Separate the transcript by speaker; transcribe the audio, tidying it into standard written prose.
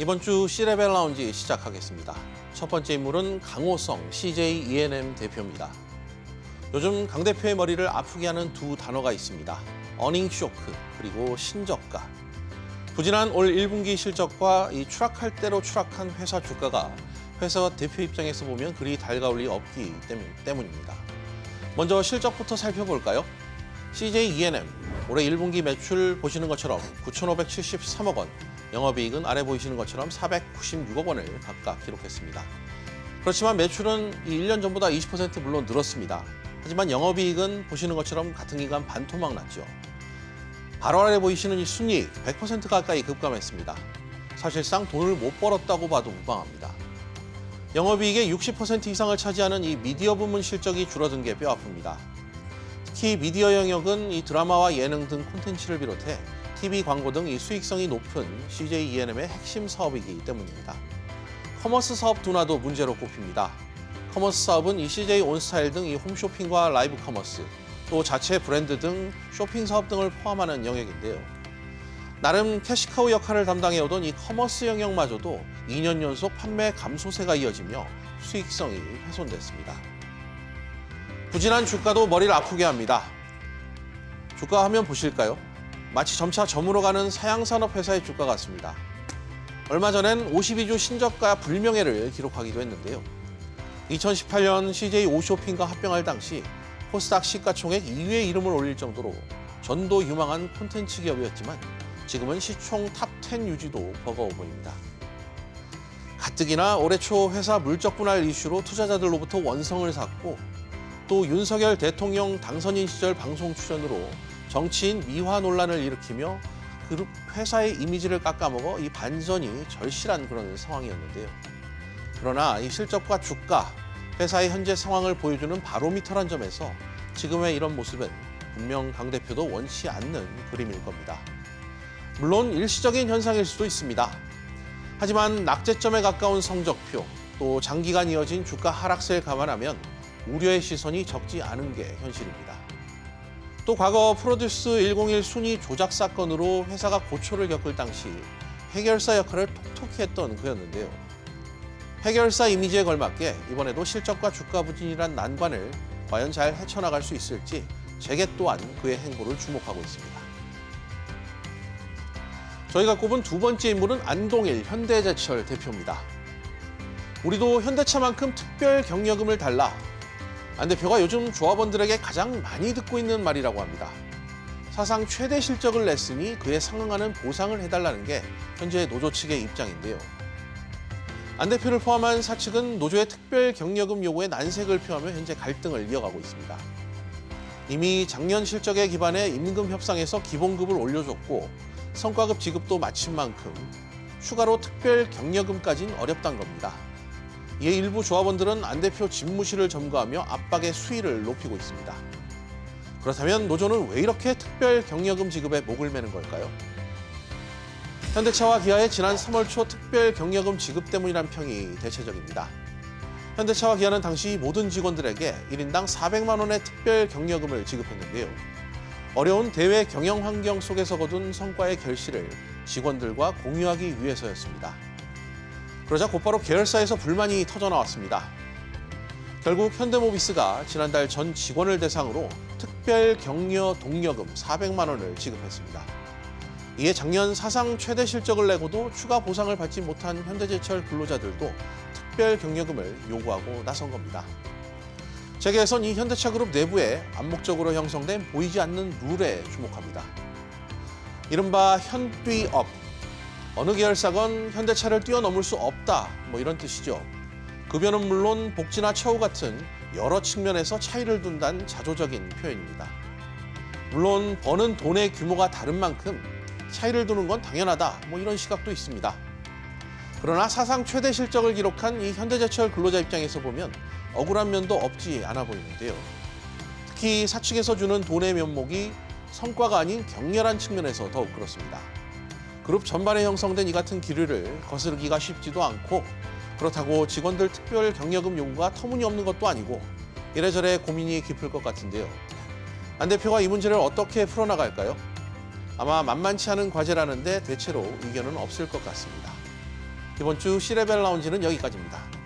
Speaker 1: 이번 주 C레벨 라운지 시작하겠습니다. 첫 번째 인물은 강호성 CJ E&M 대표입니다. 요즘 강 대표의 머리를 아프게 하는 두 단어가 있습니다. 어닝 쇼크 그리고 신저가. 부진한 올 1분기 실적과 이 추락할 대로 추락한 회사 주가가 회사 대표 입장에서 보면 그리 달가울 리 없기 때문입니다. 먼저 실적부터 살펴볼까요? CJ E&M 올해 1분기 매출 보시는 것처럼 9,573억 원, 영업이익은 아래 보이시는 것처럼 496억 원을 각각 기록했습니다. 그렇지만 매출은 1년 전보다 20% 물론 늘었습니다. 하지만 영업이익은 보시는 것처럼 같은 기간 반토막 났죠. 바로 아래 보이시는 이 순이익 100% 가까이 급감했습니다. 사실상 돈을 못 벌었다고 봐도 무방합니다. 영업이익의 60% 이상을 차지하는 이 미디어 부문 실적이 줄어든 게 뼈아픕니다. 특히 미디어 영역은 이 드라마와 예능 등 콘텐츠를 비롯해 TV 광고 등 이 수익성이 높은 CJ E&M의 핵심 사업이기 때문입니다. 커머스 사업 둔화도 문제로 꼽힙니다. 커머스 사업은 이 CJ 온스타일 등 이 홈쇼핑과 라이브 커머스, 또 자체 브랜드 등 쇼핑 사업 등을 포함하는 영역인데요. 나름 캐시카우 역할을 담당해오던 이 커머스 영역마저도 2년 연속 판매 감소세가 이어지며 수익성이 훼손됐습니다. 부진한 주가도 머리를 아프게 합니다. 주가 화면 보실까요? 마치 점차 저물어 가는 사양산업 회사의 주가 같습니다. 얼마 전엔 52주 신저가 불명예를 기록하기도 했는데요. 2018년 CJ 오쇼핑과 합병할 당시 코스닥 시가총액 2위의 이름을 올릴 정도로 전도 유망한 콘텐츠 기업이었지만 지금은 시총 탑10 유지도 버거워 보입니다. 가뜩이나 올해 초 회사 물적 분할 이슈로 투자자들로부터 원성을 샀고 또 윤석열 대통령 당선인 시절 방송 출연으로 정치인 미화 논란을 일으키며 그룹 회사의 이미지를 깎아먹어 이 반전이 절실한 그런 상황이었는데요. 그러나 이 실적과 주가, 회사의 현재 상황을 보여주는 바로미터란 점에서 지금의 이런 모습은 분명 강 대표도 원치 않는 그림일 겁니다. 물론 일시적인 현상일 수도 있습니다. 하지만 낙제점에 가까운 성적표, 또 장기간 이어진 주가 하락세를 감안하면 우려의 시선이 적지 않은 게 현실입니다. 또 과거 프로듀스 101 순위 조작 사건으로 회사가 고초를 겪을 당시 해결사 역할을 톡톡히 했던 그였는데요. 해결사 이미지에 걸맞게 이번에도 실적과 주가 부진이란 난관을 과연 잘 헤쳐나갈 수 있을지 재계 또한 그의 행보를 주목하고 있습니다. 저희가 꼽은 두 번째 인물은 안동일 현대제철 대표입니다. 우리도 현대차만큼 특별 경력금을 달라. 안 대표가 요즘 조합원들에게 가장 많이 듣고 있는 말이라고 합니다. 사상 최대 실적을 냈으니 그에 상응하는 보상을 해달라는 게 현재 노조 측의 입장인데요. 안 대표를 포함한 사측은 노조의 특별 경력금 요구에 난색을 표하며 현재 갈등을 이어가고 있습니다. 이미 작년 실적에 기반해 임금 협상에서 기본급을 올려줬고 성과급 지급도 마친 만큼 추가로 특별 경력금까지는 어렵다는 겁니다. 이에 일부 조합원들은 안 대표 집무실을 점거하며 압박의 수위를 높이고 있습니다. 그렇다면 노조는 왜 이렇게 특별 경력금 지급에 목을 매는 걸까요? 현대차와 기아의 지난 3월 초 특별 경력금 지급 때문이란 평이 대체적입니다. 현대차와 기아는 당시 모든 직원들에게 1인당 400만 원의 특별 경력금을 지급했는데요. 어려운 대외 경영 환경 속에서 거둔 성과의 결실을 직원들과 공유하기 위해서였습니다. 그러자 곧바로 계열사에서 불만이 터져나왔습니다. 결국 현대모비스가 지난달 전 직원을 대상으로 특별 격려 동력금 400만 원을 지급했습니다. 이에 작년 사상 최대 실적을 내고도 추가 보상을 받지 못한 현대제철 근로자들도 특별 격려금을 요구하고 나선 겁니다. 재계에선 이 현대차 그룹 내부에 암묵적으로 형성된 보이지 않는 룰에 주목합니다. 이른바 현뛰업. 어느 계열사건 현대차를 뛰어넘을 수 없다, 이런 뜻이죠. 급여는 물론 복지나 처우 같은 여러 측면에서 차이를 둔다는 자조적인 표현입니다. 물론 버는 돈의 규모가 다른 만큼 차이를 두는 건 당연하다, 이런 시각도 있습니다. 그러나 사상 최대 실적을 기록한 이 현대제철 근로자 입장에서 보면 억울한 면도 없지 않아 보이는데요. 특히 사측에서 주는 돈의 면목이 성과가 아닌 격렬한 측면에서 더욱 그렇습니다. 그룹 전반에 형성된 이 같은 기류를 거스르기가 쉽지도 않고 그렇다고 직원들 특별 경력금 요구가 터무니없는 것도 아니고 이래저래 고민이 깊을 것 같은데요. 안 대표가 이 문제를 어떻게 풀어나갈까요? 아마 만만치 않은 과제라는데 대체로 의견은 없을 것 같습니다. 이번 주 C레벨 라운지는 여기까지입니다.